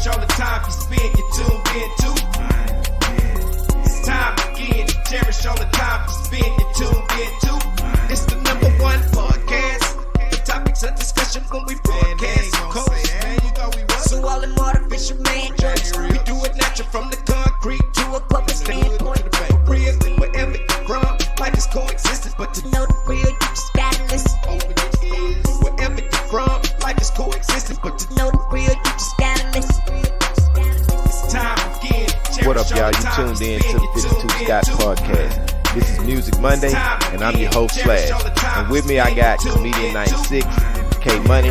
cherish all the time you spend, you tuned in to. It's time again to cherish all the time you spend, you tuned in to. It's the number one podcast. The topics of discussion when we broadcast. So all them artificial man jokes, we do it natural from the concrete to a public standpoint. Real, wherever you from, life is coexistence, but to know the real, you just gotta listen. Wherever you from, life is coexistence, but to know the real, you just gotta listen. It's time again. What up, y'all? You tuned in to the 52 Scott Podcast. This is Music Monday, and I'm your host, Slash. And with me, I got Comedian 96, K Money,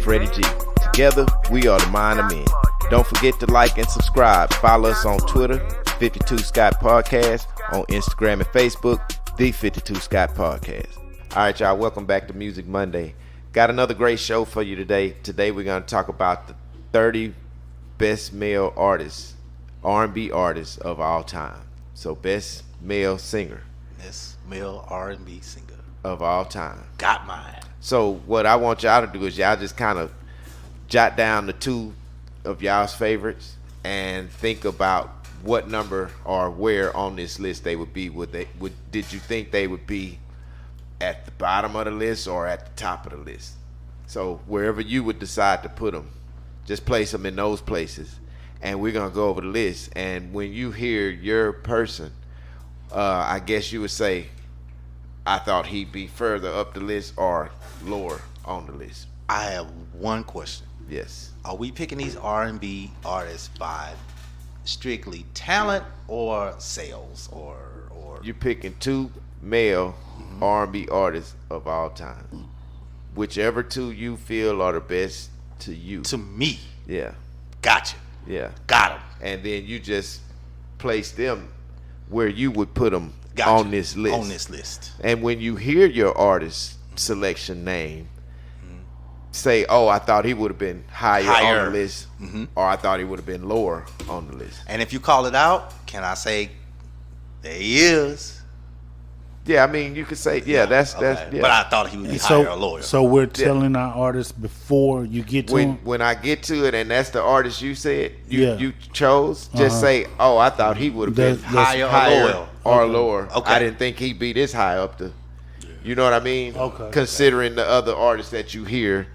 Freddie G. Together, we are the Mind of Men. Don't forget to like and subscribe. Follow us on Twitter, 52 Scott Podcast, on Instagram and Facebook, The 52 Scott Podcast. All right, y'all, welcome back to Music Monday. Got another great show for you today. Today, we're going to talk about the 30 best male artists, R&B artists of all time. So, best male singer. Best male R&B singer of all time. Got mine. So, what I want y'all to do is y'all just kind of jot down the two of y'all's favorites and think about what number or where on this list they would be. Did you think they would be at the bottom of the list or at the top of the list? So wherever you would decide to put them, just place them in those places, and we're gonna go over the list. And when you hear your person, I guess you would say, I thought he'd be further up the list or lower on the list. I have one question. Yes. Are we picking these R&B artists by strictly talent or sales or You're picking two male R&B artists of all time. Whichever two you feel are the best to you. to me? Yeah. Gotcha. Yeah. Got him. And then you just place them where you would put them Gotcha. on this list. On this list. And when you hear your artist selection name, say, oh, I thought he would have been higher on the list, or I thought he would have been lower on the list. And if you call it out, can I say, there he is? Yeah, I mean, you could say, that's Okay. yeah. But I thought he would be higher or lower. So we're telling our artists before you get to them? When I get to it, and that's the artist you said Yeah. you chose, just say, oh, I thought he would have been That's higher or lower. Okay. I didn't think he'd be this high up the. You know what I mean? Okay. Considering the other artists that you hear.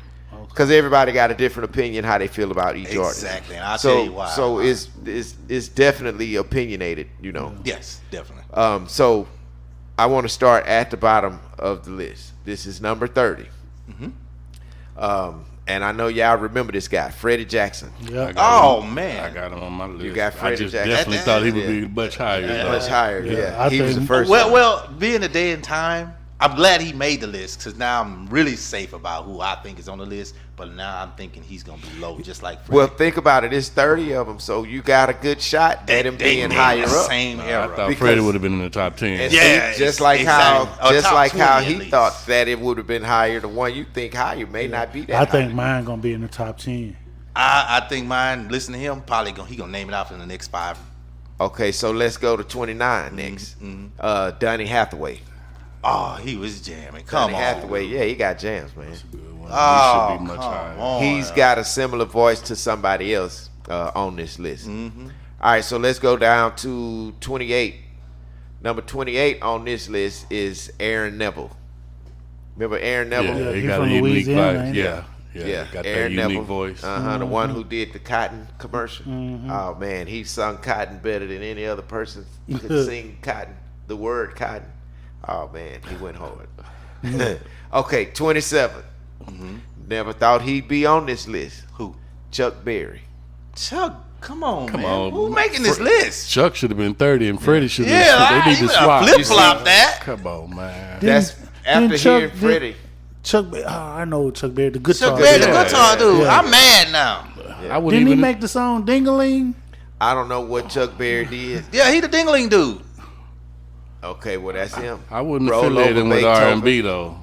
Because everybody got a different opinion how they feel about each artist. Exactly, and I'll tell you why. So it's definitely opinionated, you know. Yes, definitely. So I want to start at the bottom of the list. This is number 30. And I know y'all remember this guy, Freddie Jackson. Yeah. Oh, man. I got him on my list. You got I Freddie just Jackson. definitely thought he would be much higher. Much higher, yeah. I He was think- the first Well, one. well, being a day and time, I'm glad he made the list because now I'm really safe about who I think is on the list. But now I'm thinking he's gonna be low, just like Freddie. Well, think about it. It's 30 of them, so you got a good shot at him They being in higher the up. same I era. thought Because- Freddie would have been in the top 10. And Yeah, see, just like exactly. how, Or top 20 at he least. thought that it would have been higher. The one you think higher may not be that. I think high. mine gonna be in the top 10. I think mine. Listen to him. Probably he gonna name it out in the next 5. Okay, so let's go to 29 next. Donny Hathaway. Oh, he was jamming. Come Donny on. Hathaway, yeah, he got jams, man. Good one. Oh, He should be much higher. on. He's got a similar voice to somebody else on this list. All right, so let's go down to 28. Number 28 on this list is Aaron Neville. Remember Aaron Neville? Yeah, he he got a from unique Louisiana, voice. ain't Yeah, Yeah, got Aaron that unique Neville, voice. the one who did the Cotton commercial. Oh man, he sung Cotton better than any other person could sing Cotton. The word Cotton. Oh man, he went hard. Okay, 27. Never thought he'd be on this list. Who? Chuck Berry. Chuck. Come on, Come man. on. Who making this list? Chuck should have been 30, and Freddie should have Yeah, been. They need to swap. flip flop that. Come on, man. That's after hearing Freddie. Chuck, I know Chuck Berry, the guitar. Chuck Berry, the Yeah. guitar dude. Yeah. I'm mad now. I wouldn't Didn't he even make the song Ding-a-ling? I don't know what Chuck Berry did. Yeah, he the dingling dude. Okay, well that's him. I wouldn't Roll affiliate over him with Beethoven. R&B though.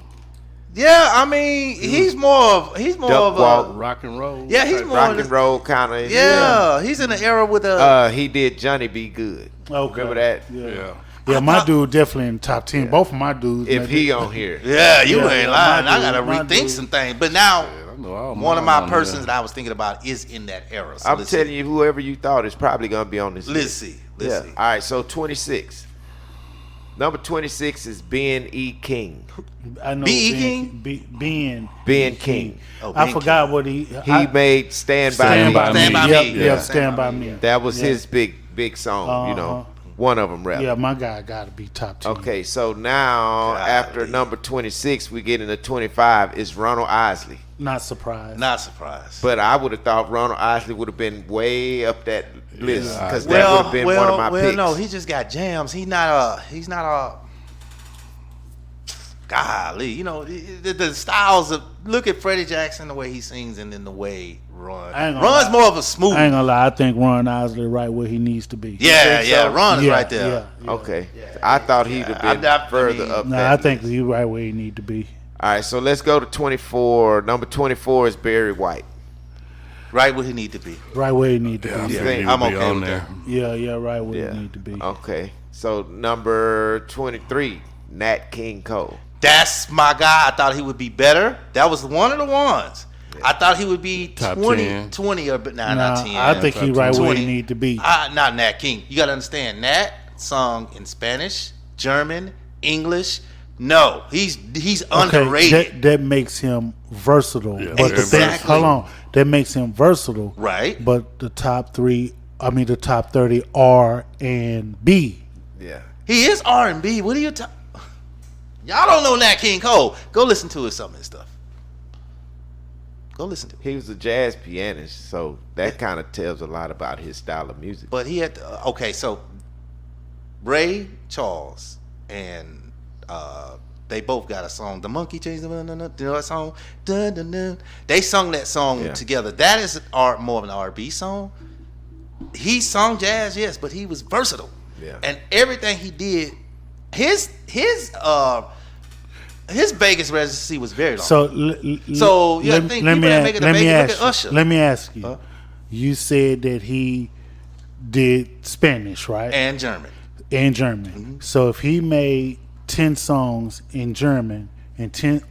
Yeah, I mean, he's more of Duck a walk. Rock and roll. yeah, he's more Rock of and the, roll kind of. yeah, he's in the era with a He did Johnny Be Good. Okay. Remember that? Yeah. Yeah, my dude definitely in the top 10. Both of my dudes. If maybe. he on here. yeah, you Yeah, ain't yeah, lying. my I gotta dude, my rethink dude. some things. But now know all one of mine my on persons there. that I was thinking about is in that era. So I'm let's telling see. you, whoever you thought is probably gonna be on this Let's list. see. Yeah. Let's see. All right. So 26. Number 26 is Ben E. King. I know B.E. Ben- King? Ben Ben King. Oh, I Ben forgot King. what he. He made Stand By Stand Me. by Stand me. By Yep, Me. yep, Yeah. Stand by me. That was Yeah. his big song. You know, one of them. Rather. Yeah, my guy got to be top 10. Okay, so now after Golly. number 26, we get into 25 is Ronald Isley. Not surprised. Not surprised. But I would have thought Ronald Isley would have been way up that list because that well, would have been one of my well, picks. no, he just got jams. He's not a. Golly, you know the styles of. Look at Freddie Jackson, the way he sings, and then the way Ron. I ain't gonna Ron's lie. more of a smooth. I ain't gonna lie. I think Ron Isley right where he needs to be. Yeah, think yeah, so? Ron is Yeah, right there. yeah. Okay, I thought he'd have been I further mean- up. No, that I think list. he right where he need to be. All right, so let's go to 24. Number 24 is Barry White. Right where he need to be. Right where he need to Yeah, I be. think think he I'm would be okay on with there. that. Yeah, yeah, right where Yeah. he need to be. Okay, so number 23, Nat King Cole. That's my guy. I thought he would be better. That was one of the ones. I thought he would be Top 20, 10. 20 or but Nah, not 10. I think he right where he 20. need to be. Not Nat King. You got to understand. Nat sung in Spanish, German, English. No, he's underrated. That makes him versatile. Yeah, but the thing, exactly. hold on, that makes him versatile. Right. But the top 30 R and B. Yeah. He is R&B. What are you talking? Y'all don't know Nat King Cole. Go listen to some of his stuff. Go listen to it. He was a jazz pianist, so that kind of tells a lot about his style of music. But he had okay, so Ray Charles and they both got a song. The Monkey Changed the you know that song? Dun, dun, dun. They sung that song Yeah. together. That is more of an R&B song. He sung jazz, yes, but he was versatile. Yeah. And everything he did, his Vegas residency was very long. So, So, you think people that make it to Vegas, look at Usher. Let me ask you. You said that he did Spanish, right? and German. And German. Mm-hmm. So if he made 10 songs in German and 10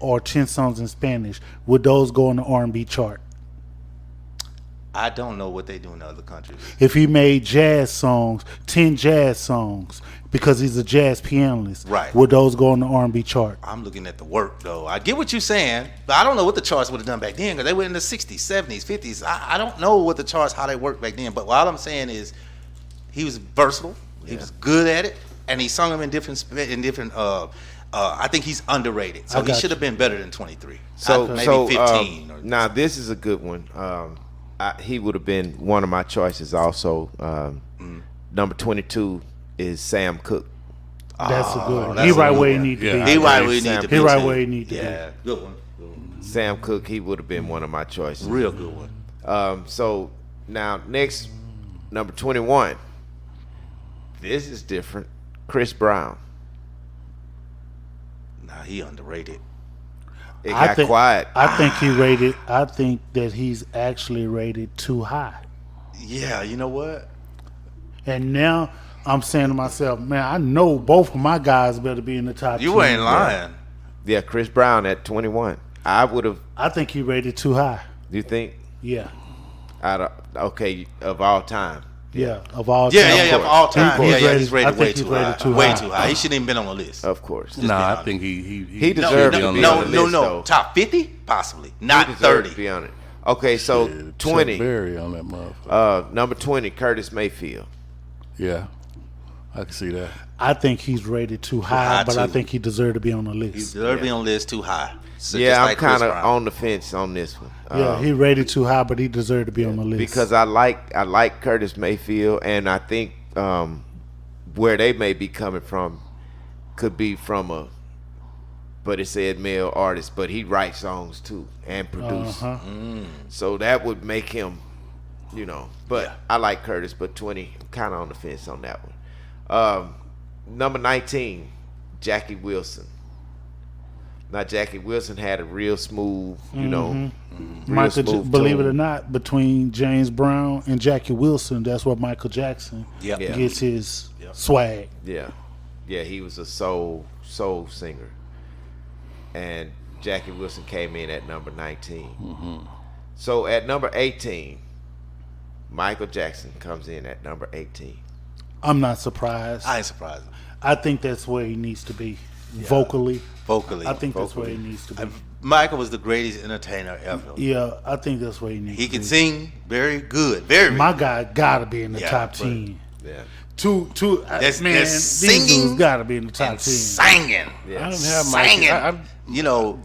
songs in Spanish, would those go on the R&B chart? I don't know what they do in other countries. If he made jazz songs, 10 jazz songs, because he's a jazz pianist, Right. would those go on the R&B chart? I'm looking at the work, though. I get what you're saying, but I don't know what the charts would have done back then because they were in the 60s, 70s, 50s. I don't know what the charts, how they worked back then. But all I'm saying is he was versatile. He was good at it. And he sung them in different I think he's underrated. So I he got should have you. been better than 23. So Maybe so 15. Or now this is a good one. He would have been one of my choices also. Number 22 is Sam Cooke. That's a good one. that's He a right good where he one. need to Yeah, be. he right agree. where he Sam need to be. He right too. where he need to be. Yeah, good one. Sam Cooke, he would have been one of my choices. Real good one. So now next, number 21. This is different. Chris Brown. Nah, he underrated. It got quiet. I think that he's actually rated too high. Yeah, you know what? And now I'm saying to myself, man, I know both of my guys better be in the top 10. You ain't lying. Yeah, Chris Brown at 21. I would have. I think he rated too high. You think? Yeah. Of all time. Yeah. Of all Yeah, time. yeah, yeah. Of all time. He's Yeah, he's I rated think way he's too rated high. too Way high. too high. He shouldn't even been on the list. Of course. Nah, I honest. think he He deserved to be on the list, though. Top 50? Possibly. He Not deserved 30. to be on it. Okay, so Chuck 20. Berry on that motherfucker. Number 20, Curtis Mayfield. Yeah, I can see that. I think he's rated too high, high, but I too. think he deserved to be on the He list. deserved to be on the list too high. So Yeah, just I'm like Chris kind of Brown. on the fence on this one. Yeah, he rated too high, but he deserved to be on the list. Because I like Curtis Mayfield, and I think where they may be coming from could be from but it said male artist, but he writes songs too and produce. So that would make him, But I like Curtis, but 20, I'm kind of on the fence on that one. Number 19, Jackie Wilson. Now Jackie Wilson had a real smooth, real smooth believe it tune. or not, between James Brown and Jackie Wilson, that's where Michael Jackson Yep. Yeah. gets his swag. Yeah, he was a soul singer, and Jackie Wilson came in at number 19. So at number 18, Michael Jackson comes in at number 18. I'm not surprised. I ain't surprised. I think that's where he needs to be. Vocally. Vocally. I think that's where he needs to be. Michael was the greatest entertainer ever. Yeah, I think that's where he needs He to can be. sing very good. Very My guy gotta be in the Yeah, top but- 10. Yeah. That's Man, that's these singing dudes gotta be in the top 10. and singing. Yeah. I don't have Singing. Mike. You know,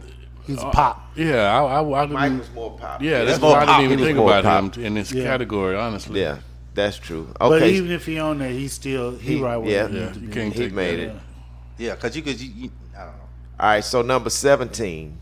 He's pop. Yeah, I Mike didn't. was more popular. Yeah, that's more why I pop. didn't He even was think more about pop. him in this Yeah. category. Honestly. Yeah, that's true. But Okay. even if he on there, he right where yeah. he Yeah, needs to you be. can't He take made that. it. yeah, because you could. I don't know. All right, so number 17,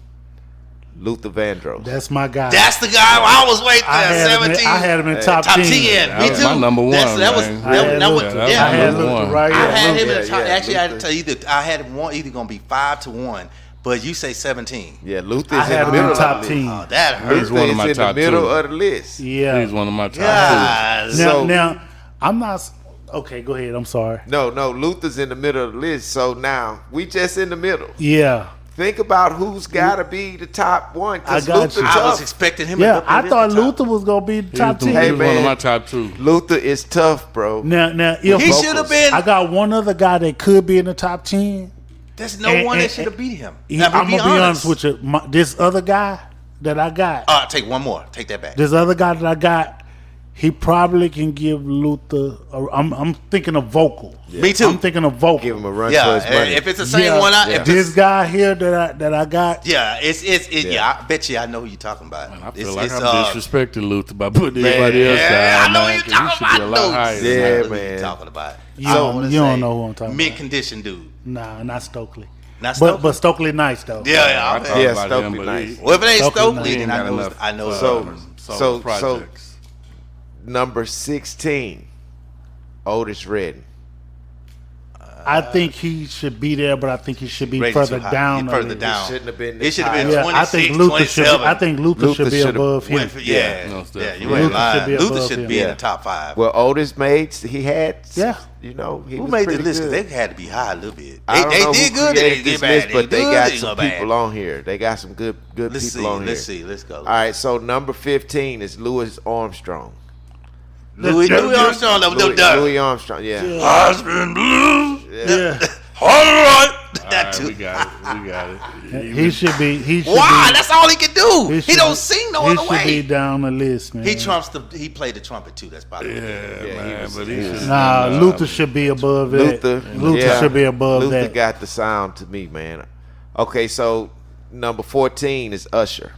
Luther Vandross. That's my guy. That's the guy I was waiting for. I had him in top 10. Top 10. That Me was too. my number one, That was man. I had that was Luther. that yeah. I had number Luther one. right I here. had him in the Yeah, top. yeah, Actually, I had to Luther. tell you that I had one either gonna be 5-1, but you say 17. Yeah, Luther's I in had the him middle in of top the 10. Oh, that list. hurt. He's one of my Luther is in top the middle two. of the list. Yeah. He's one of my top Guys. So- Now, I'm not. Okay, go ahead. I'm sorry. No, Luther's in the middle of the list. So now we just in the middle. Yeah. Think about who's got to be the top one. 'Cause I got Luther you. I was tough. expecting him. Yeah, to I thought the top. Luther was gonna be the top two. He 10. was one of man. my top two. Luther is tough, bro. Now, if He should have been. I got one other guy that could be in the top 10. There's no and- one and- that should have beat him. I'm gonna be honest with you. This other guy that I got, Take one more. Take that back. this other guy that I got, he probably can give Luther. I'm thinking of vocal. Me too. I'm thinking of vocal. Give him a run for Yeah, his money. if it's the same Yeah. one, Yeah. if This this, guy here that I got, yeah, yeah. I bet you I know who you're talking about. I feel It's- like it's, I'm disrespecting Luther by putting everybody else yeah, down. I know man, you 'cause talking he should about. be a lot higher. Yeah, I know who man. you talking about. you don't know who I'm talking about. Mid condition dude. Nah, not Stokely. Not But Stokely? Stokely nice though. Yeah, I yeah. thought Yeah, about Stokely him, but nice. he Well, if it ain't Stokely Stokely, nice. then ain't got I know. enough, I know. So projects. number 16, Otis Redding. I think he should be there, but I think he should be Rated further too high. down. He on further it. down. Shouldn't have been. It should have been this high. Yeah, I 26, think Luther should. 27. I think Luther should be should have above him. Went for- yeah, Most yeah, definitely. you ain't Luther should lying. be Luther above should him. be in Yeah. the top 5. Well, Otis made. He had. Yeah. You know, he Who was made the pretty list? good. They had to be high a little bit. I don't They know did who good. They created did this bad. list, but they good, got they some go bad. people on here. They got some good Let's people on here. Let's see. Let's go. All right, so number 15 is Louis Armstrong. Louis Armstrong. Louis Armstrong, yeah. Husband blues. Yeah. All right. All That right, too. we got it. He should be. He should Why? be. That's all he can do. He should don't be- sing no he other should be way. down the list, man. He played the trumpet too. That's probably what it is. Yeah, man, was- but he he was- should. Nah, Luther should be above that. Luther yeah. should be above Luther that. got the sound to me, man. Okay, so number 14 is Usher.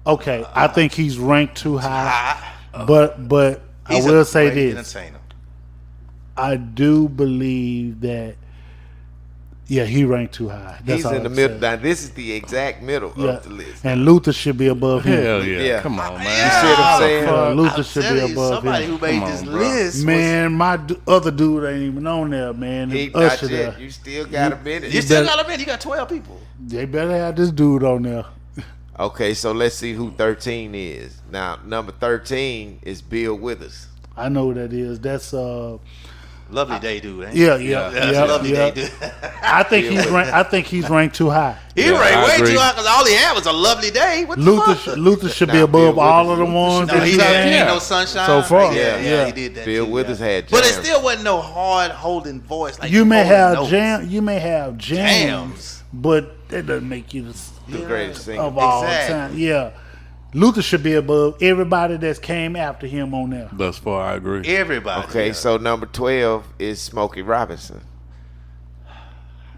Okay, I think he's ranked too high. Ah, But I he's will a say great this: entertainer. I do believe that. Yeah, he ranked too high. That's He's all in the I'm middle. saying. Now, this is the exact middle Yeah, of the list. and Luther should be above him. Hell yeah. Yeah. Come on, man. You see what I'm saying? Luther I'm should be telling you, above somebody him. who made Come this on, bro. list. Man, my other dude ain't even on there, man. He It's not Usher yet. there. You still got a minute. You still better- got a man. You got 12 people. They better have this dude on there. Okay, so let's see who 13 is. Now, number 13 is Bill Withers. I know who that is. That's Lovely day, dude. Ain't yeah, it? yeah, That's yeah, a lovely yeah. day, dude. I think he's ranked too high. He Yeah, ranked I way agree. too high because all he had was a lovely day. What the Luther fuck? Luther should be Nah, above Bill all Withers- of the ones No, that he he did. had. Ain't no sunshine. So far. yeah, Yeah. he did that. Bill too, Withers yeah. had But it jams. still wasn't no hard holding voice. Like You may holding have notes. you may have jams, but that doesn't make you the greatest singer. of all Exactly. time. Yeah, Luther should be above everybody that's came after him on there. Thus far, I agree. Everybody. Okay, yeah. so number 12 is Smokey Robinson.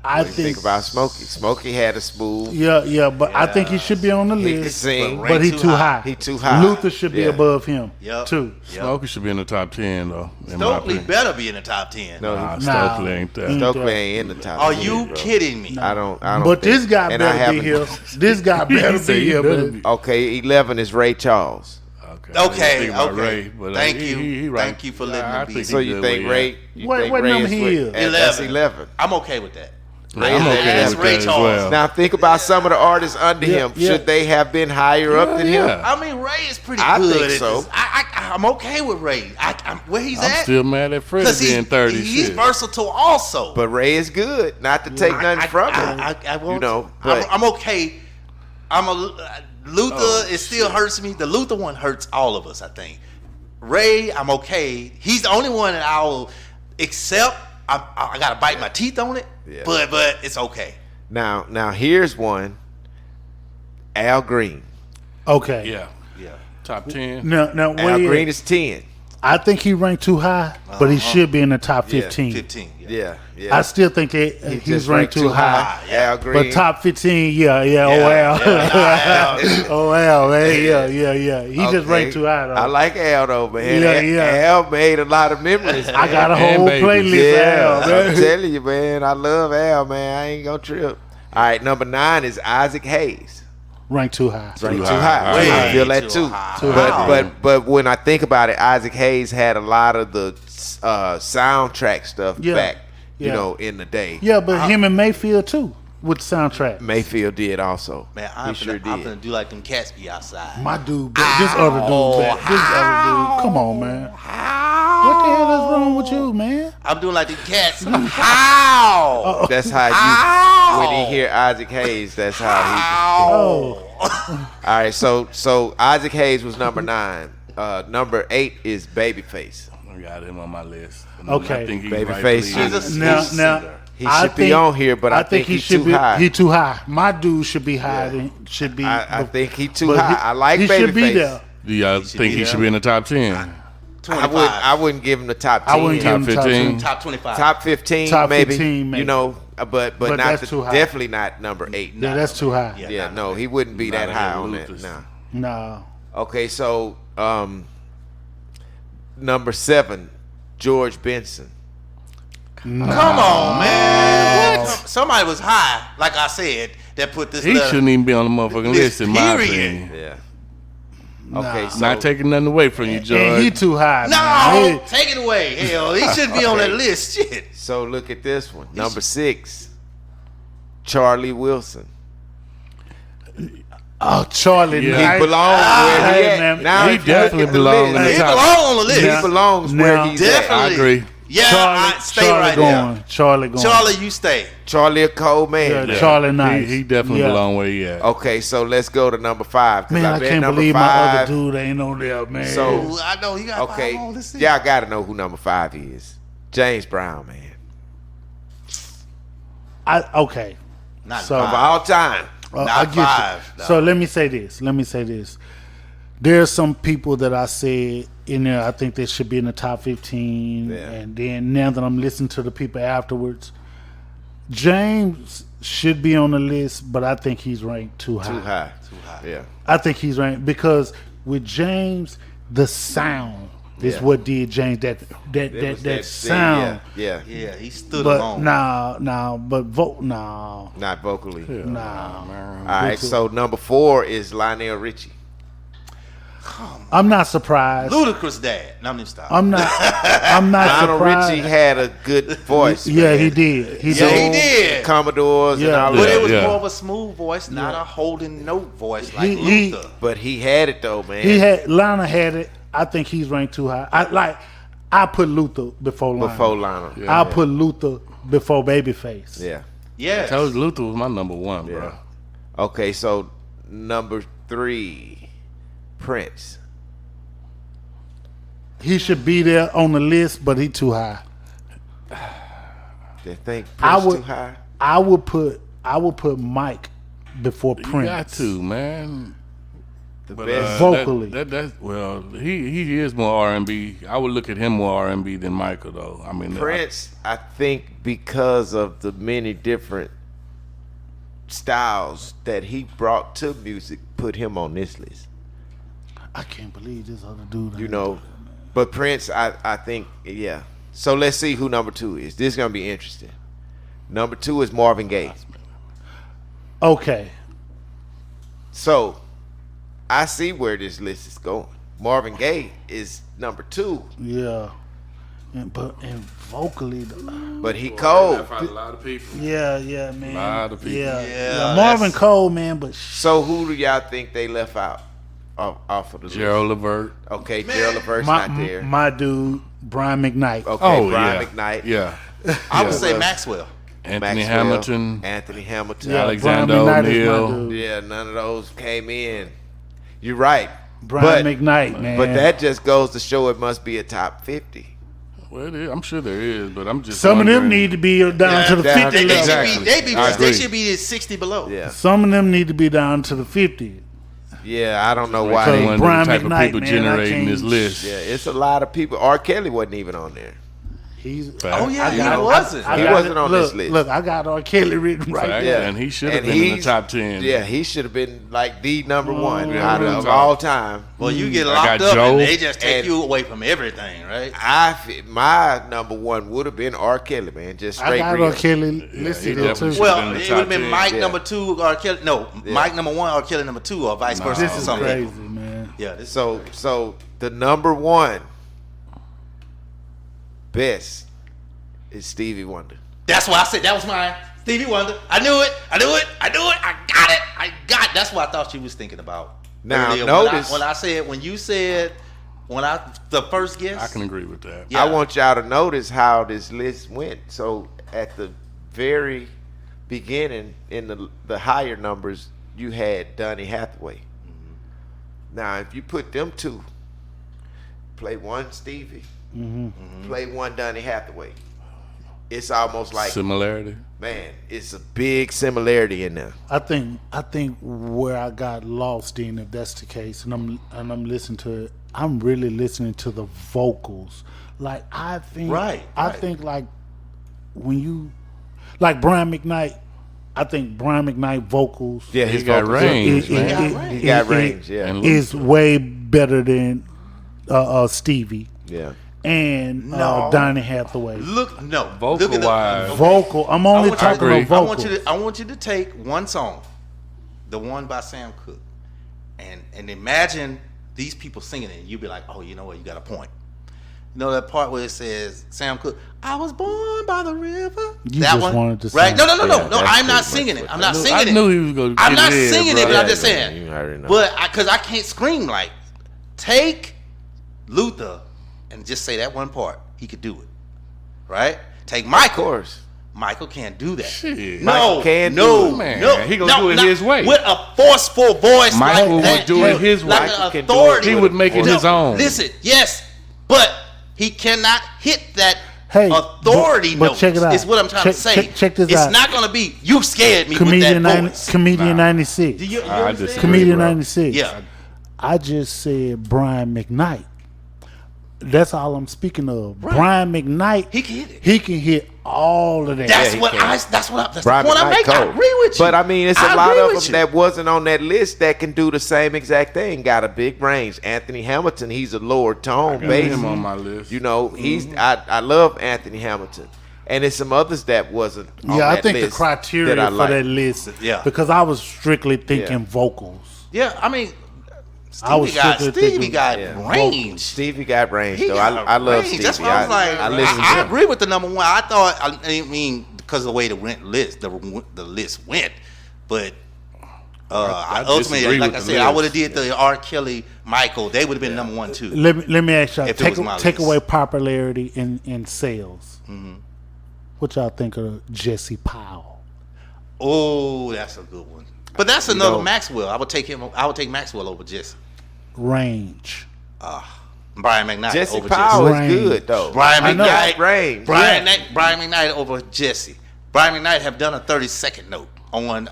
I What do you think about Smokey? Smokey had a smooth. yeah, but I think he should be on the He can list. sing. But he too high. He too high. Luther should be Yeah. above him Yep. too. Yep. Smokey should be in the top 10, though. In my Stokely opinion. better be in the top 10. No, Nah, he- Stokely ain't that. Ain't Stokely that. ain't in the top. Are 10, you bro. kidding me? I don't. But think- this guy and I better be here. haven't- This guy better said be he here. better man. be. Okay, 11 is Ray Charles. Okay. I didn't Okay, think about okay. Ray, but, Thank he- you. he right. Thank you for letting I me be. think So he you good think where he Ray? at. You What- think what Ray number is he with- is? That's 11. I'm okay with that. I'm Ray- okay that's with Ray that as Charles. well. Now think about some of the artists under Yeah, him. yeah. Should they have been higher up than him? Yeah. I mean, Ray is pretty I good. think at so. this. I I'm okay with Ray. I'm where he's I'm at. still mad at Freddie being 30. He's shit. versatile also. But Ray is good. Not to take nothing from him. I won't. You know, but I'm okay. Luther. It still hurts me. The Luther one hurts all of us. I think. Ray, I'm okay. He's the only one that I'll accept. I gotta bite my teeth on it. Yeah. But it's okay. now here's one. Al Green. Okay. Yeah. Yeah. Top 10. Now Al where he Green at? is 10. I think he ranked too high, but he should be in the top 15. 15. Yeah. I still think He he's just ranked too high. Al Green. But top 15, yeah. Oh, Al, man. Yeah. He just Okay. ranked too high, though. I like Al though, man. Yeah. Al made a lot of memories. I got a And whole babies. playlist Yeah, of Al, I'm man. telling you, man. I love Al, man. I ain't gonna trip. All right, number 9 is Isaac Hayes. Ranked too high. Ranked too high. high. Way I feel that too too. high. Too high. But when I think about it, Isaac Hayes had a lot of the soundtrack stuff Yeah. back, you Yeah. know, in the day. Yeah, but him and Mayfield, too, with the soundtrack. Mayfield did also. Man, he sure I'm did. gonna do like them cats be outside. My dude, this other dude, back. This other dude. Come on, man. What the hell is wrong with you, man? I'm doing like the cats. How? That's how you. Ow! When he hear Isaac Hayes, that's how he. Oh, All right, so Isaac Hayes was number 9. Number 8 is Babyface. I got him on my list. Okay. I think he's Babyface rightfully- is now, He I should be think- on here, but I think he he's should too be. high. He too high. My dude should be higher. Yeah. Than, should be. I think he too but high. I like he should be Babyface. there. Do y'all should think be he there. should be in the top 10? 25. I wouldn't give him the top 10. I wouldn't give him Top top 15. 10. Top 25. Top 15, Top maybe. 15 maybe. You know, but But not that's the, too high. definitely not number 8. Yeah, that's too high. Yeah. Yeah, no, he wouldn't be that Not high ahead of on that. Lucas. No. No. Okay, so number 7, George Benson. Come on, man. What? Somebody was high, like I said, that put this. He little- shouldn't even be on the motherfucking this list, in my period. opinion. Yeah. Okay, so Not taking nothing away from you, And George. he too high. No, man. take it away. Hell, he shouldn't be on that list. Shit. so look at this one. Number 6, Charlie Wilson. Oh, Charlie. Yeah. He Knight. belongs where he Hey, at. man. Now He if you look definitely at the belongs list, in the He top. belong on the list. He Now- belongs where now- he's Definitely. I agree. Yeah, Charlie, stay Charlie right going. there. Charlie going. Charlie, you stay. Charlie a cold man. Yeah, Charlie Knight. He definitely Yeah. belong where he at. Okay, so let's go to number 5. 'cause Man, I bet can't number believe my 5, other dude ain't on there, man. So- Ooh, I know you got Okay, five on this. y'all got to know who number 5 is. James Brown, man. Okay. Not So- Of five. all time. Not I get you. five, no. So let me say this. There's some people that I said in there, I think they should be in the top 15. Yeah. And then now that I'm listening to the people afterwards, James should be on the list, but I think he's ranked too high. Too high. Too high. Yeah. I think he's ranked because with James, the sound is Yeah. what did James It was that sound. Yeah. Yeah, he stood But alone. no. Not vocally. Nah. All right, so number 4 is Lionel Richie. I'm not surprised. Ludacris dad. No, I'm even stop. I'm not Lionel surprised. Richie had a good voice. Yeah, man. he did. He Yeah, he did. did. Commodores and Yeah. all But that. it was Yeah. more of a smooth voice, not a holding note voice like He- Luther. But he had it though, man. He had Lana had it. I think he's ranked too high. I put Luther before Lana. before Lionel. I put Luther before Babyface. Yeah. Yeah. I told you Luther was my number 1, bro. Yeah. Okay, so number 3, Prince. He should be there on the list, but he too high. They think I Prince would too high. I would put Mike before You Prince. got to, man. The But, best. Vocally. Well, he is more R&B. I would look at him more R&B than Michael, though. I mean, Prince, I think because of the many different styles that he brought to music, put him on this list. I can't believe this other dude. You know, but Prince, I think, yeah. So let's see who number 2 is. This is gonna be interesting. Number 2 is Marvin Gaye. Okay. So I see where this list is going. Marvin Gaye is number 2, Yeah. And vocally, but he cold. a lot of people. yeah, man. Lot of people. Yeah, Yeah, Marvin that's- Cole, man. But So who do y'all think they left out? off of the Gerald list. Levert. Okay, Gerald Levert's My, not there. my dude, Brian McKnight. Okay, Oh, Brian yeah. McKnight. Yeah. I would say Well, Maxwell. Anthony Maxwell, Hamilton. Anthony Hamilton. Yeah, Alexander Brian McKnight is my O'Neal. dude. Yeah, none of those came in. You're right. Brian but, McKnight, man. But that just goes to show it must be a top 50. Well, I'm sure there is, but I'm just Some of them wondering. need to be down to the down 50 to- level. Exactly. I They agree. should be 60 below. Yeah. Some of them need to be down to the 50. Yeah, I don't know why Because they. one of Brian the type McKnight, of people man, generating I can't- this list. Yeah, it's a lot of people. R. Kelly wasn't even on there. He's. Fact. Oh, yeah, I he got- wasn't. I He got wasn't it. on look, this list. Look, I got R. Kelly written right Fact. there. And he should have And been in the he's- top 10. Yeah, he should have been like the number one yeah, out real of talk. all time. Well, you get I locked got up Joe and they just take and- you away from everything, right? My number one would have been R. Kelly, man. Just I straight got real. R. Kelly he listed there definitely too. should- Well, been in the it top would have been 10. Mike Yeah. number 2, R. Kelly. No, Mike number 1, R. Kelly number 2, or vice versa. This is something. crazy, man. Yeah, this So the number one best is Stevie Wonder. that's why I said that was mine. Stevie Wonder. I knew it. I got it. That's what I thought you was thinking about. Now, earlier. notice- when you said the first guess. I can agree with that. Yeah. I want y'all to notice how this list went. So at the very beginning, in the higher numbers, you had Donny Hathaway. Now, if you put them two, play one Stevie, play one Donny Hathaway, it's almost like, Similarity. man, it's a big similarity in there. I think where I got lost in, if that's the case, and I'm listening to it, I'm really listening to the vocals. Like I think, Right. think like when you, like Brian McKnight, I think Brian McKnight vocals Yeah, He his got vocals- range, He man. got range. He got range, yeah. And is way better than Stevie Yeah. and No. Donny Hathaway. Look at the Vocal-wise. Vocal. I'm only I talking agree. about I vocals. want you to take one song, the one by Sam Cooke, and imagine these people singing it, and you be like, oh, you know what, you got a point. You know that part where it says Sam Cooke, I was born by the river. You that just one, wanted to right? sing. No. Yeah, that's I'm not pretty singing much it. what I'm that not is. singing I it. knew he was going to I'm get not it in, singing it, bro. but I'm Yeah, just saying. you already know. But because I can't scream like, take Luther and just say that one part. He could do it, right? Take Michael. Of course. Michael can't do that. Shit. No, Michael can no, do it. Man, no. he gonna do it his way. With a forceful voice Michael like that. would do it his way. Like Michael an can do it. authority. He would make it his own. Listen, yes, but he cannot hit that Hey, authority but note. check it out. Is what I'm trying to say. Check this it's out. not going to be, you scared me Comedian with that voice. Comedian 96. Do you I understand? disagree. Comedian bro. 96. Yeah. I just said Brian McKnight. That's all I'm speaking of. Right. Brian McKnight. He can hit it. He can hit all of that. That's he what can. that's the Brian point I McKnight make. I cold. agree with you. But I mean, it's a I lot agree of with them you. that wasn't on that list that can do the same exact thing. Got a big range. Anthony Hamilton, he's a lower tone Got bass. him on my list. You know, I love Anthony Hamilton, and there's some others that wasn't. On Yeah, I that think the list criteria that I for like. that list. Yeah. Because I was strictly thinking Yeah. vocals. Yeah, I mean, I was Stevie strictly got Yeah. range. Stevie got range He though. got I love range. Stevie. That's why I was like, I listen to I him. agree with the number one. I thought, I mean, because of the way the list, the list went, but I ultimately, disagree like I with the said, I list. would have did the R. Kelly, Michael. They would have been number 1 too. Let me ask y'all. If it was my Take list. away popularity in sales. Mm-hmm. What y'all think of Jesse Powell? Oh, that's a good one. But that's another know- Maxwell. I would take him. I would take Maxwell over Jesse. Range. Brian McKnight Jesse over Powell Range. is good though. Brian He got McKnight. range. Brian McKnight over Jesse. Brian McKnight have done a 30-second note on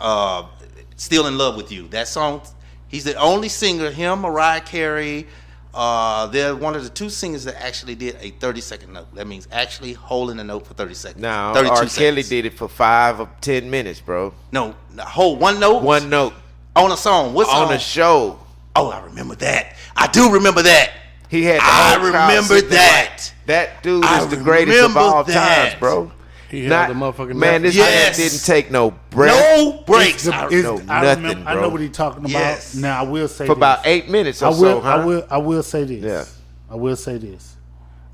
"Still in Love with You." That song. He's the only singer. Him, Mariah Carey. They're one of the 2 singers that actually did a 30-second note. That means actually holding a note for 30 seconds. Now, 32 R. Kelly seconds. did it for 5 or 10 minutes, bro. No, hold one note. One note on a song. What song? on a show. Oh, I remember that. I do remember that. He had. The I whole crowd remember sitting there that. like, that dude I is the greatest of remember all that. times, bro. He held the motherfucking man. This Yes. man didn't take no breath No breaks. It's- I- it's- no, I nothing, remember. I bro. know what he's talking about. Yes. Now I will say for this. about 8 minutes or I will. so. Huh? I will say this. Yeah. I will say this.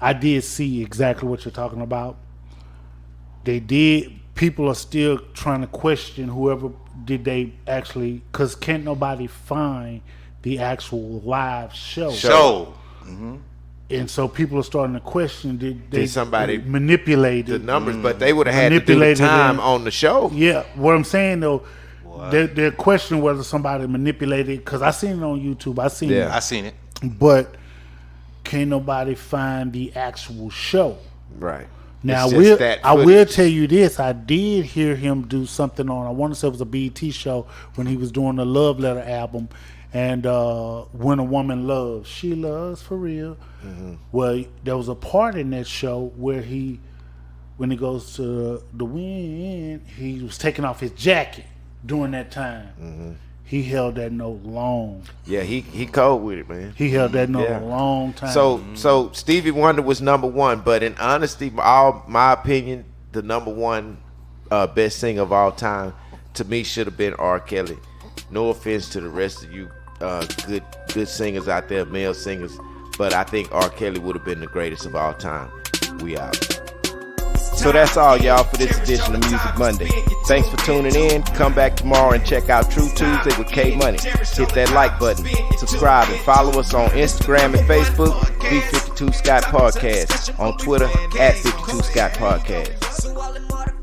I did see exactly what you're talking about. They did. People are still trying to question whoever did they actually, because can't nobody find the actual live show. Show. And so people are starting to question, did somebody manipulate the numbers, but they would have had to do the Manipulated time it. on the show. Yeah, what I'm saying though, they're questioning whether somebody manipulated, because I seen it on YouTube. I seen Yeah. I seen it. it, but can't nobody find the actual show. Right. Now It's just that I will footage. tell you this: I did hear him do something on. I want to say it was a BET show when he was doing the Love Letter album, and When a Woman Loves, She Loves for Real. Well, there was a part in that show where when he goes to the wind, he was taking off his jacket during that time. He held that note long. Yeah, he cold with it, man. He held that note Yeah. a long time. So Stevie Wonder was number one, but in honesty, my opinion, the number one best singer of all time to me should have been R. Kelly. No offense to the rest of you good singers out there, male singers, but I think R. Kelly would have been the greatest of all time. We out. So that's all, y'all, for this edition of Music Monday. Thanks for tuning in. Come back tomorrow and check out True Tuesday with K Money. Hit that like button, subscribe, and follow us on Instagram and Facebook, B52 Scott Podcast, on Twitter, @52 Scott Podcast.